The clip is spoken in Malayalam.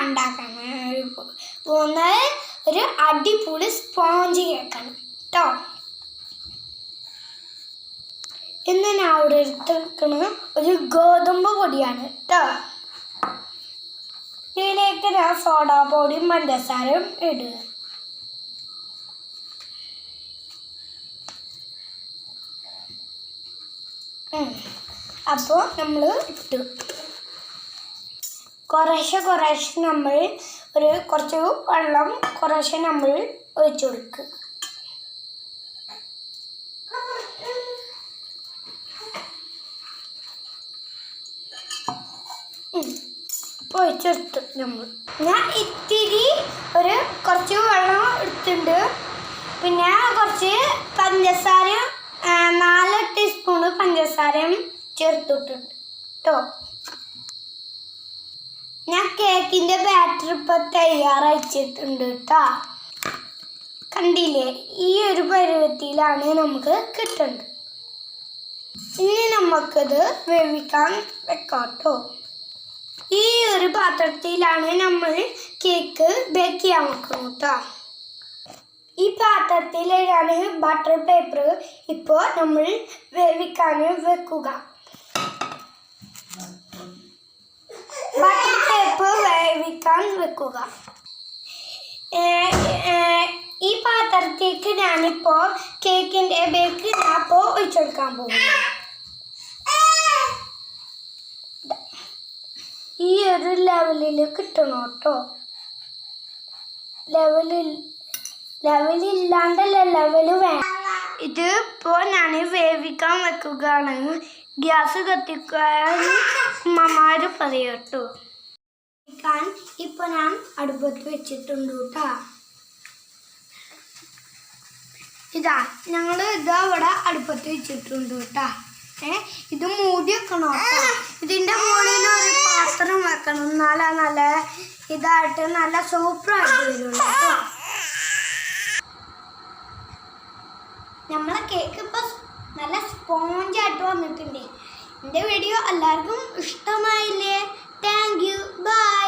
ഞാൻ ഉണ്ടാക്കാൻ പോകുന്നത് ഒരു അടിപൊളി സ്പോഞ്ച് കേക്കാണ് കേട്ടോ. ഇന്ന് ഞാൻ അവിടെ എടുത്തിരിക്കുന്നത് ഒരു ഗോതമ്പ് പൊടിയാണ് കേട്ടോ. ഇതിലേക്ക് ഞാൻ സോഡാ പൊടിയും പഞ്ചസാരയും ഇടുക. അപ്പോൾ നമ്മൾ ഇട്ടു കുറേശ്ശെ നമ്മൾ കുറച്ച് വെള്ളം കുറേശ്ശെ നമ്മൾ ഒഴിച്ചു കൊടുക്കുക. അപ്പോൾ ഒഴിച്ചെടുത്തു നമ്മൾ. ഞാൻ ഇത്തിരി കുറച്ച് വെള്ളം എടുത്തിട്ടുണ്ട്. പിന്നെ കുറച്ച് പഞ്ചസാരയും 4 ടീസ്പൂണ് പഞ്ചസാരയും ചേർത്തിട്ടുണ്ട് കേട്ടോ. ഞാൻ കേക്കിൻ്റെ ബാറ്റർ ഇപ്പോൾ തയ്യാറായിച്ചിട്ടുണ്ട് കേട്ടോ. കണ്ടില്ലേ, ഈ ഒരു പരുവത്തിലാണ് നമുക്ക് കിട്ടുന്നത്. ഇനി നമുക്കത് വേവിക്കാൻ വെക്കാം കേട്ടോ. ഈ ഒരു പാത്രത്തിലാണ് നമ്മൾ കേക്ക് ബേക്ക് ചെയ്യാൻ വെക്കുന്നത് കേട്ടോ. ഈ പാത്രത്തിലാണ് ബട്ടർ പേപ്പർ ഇപ്പോൾ നമ്മൾ വേവിക്കാൻ വെക്കുക. ബട്ടർ പേപ്പർ വേവിക്കാൻ വെക്കുക. ഈ പാത്രത്തേക്ക് ഞാനിപ്പോൾ കേക്കിൻ്റെ ബേക്ക് ഞാൻ ഇപ്പോൾ ഒഴിച്ചെടുക്കാൻ പോകുന്നു. ഈ ഒരു ലെവലിൽ കിട്ടണം കേട്ടോ. ലെവലില്ലാണ്ടല്ല, ലെവല് വേണം. ഇത് ഇപ്പോൾ ഞാൻ വേവിക്കാൻ വെക്കുകയാണ്. ഗ്യാസ് കത്തിക്കാൻ അമ്മമാർ പറയും കേട്ടോ. ഇപ്പോൾ ഞാൻ അടുപ്പത്ത് വെച്ചിട്ടുണ്ട് കേട്ടോ. ഞങ്ങൾ ഇവിടെ അടുപ്പത്ത് വെച്ചിട്ടുണ്ട് കേട്ടോ. ഇത് മൂടി വെക്കണം കേട്ടോ. ഇതിൻ്റെ മുകളിൽ ഒരു പാത്രം വെക്കണം, എന്നാലും നല്ല ഇതായിട്ട് നല്ല സൂപ്പറായിട്ട് വരുള്ളൂ കേട്ടോ. നമ്മളെ കേക്ക് ഇപ്പോൾ നല്ല സ്പോഞ്ചായിട്ട് വന്നിട്ടുണ്ട്. എൻ്റെ വീഡിയോ എല്ലാവർക്കും ഇഷ്ടമായില്ലേ? Thank you, by.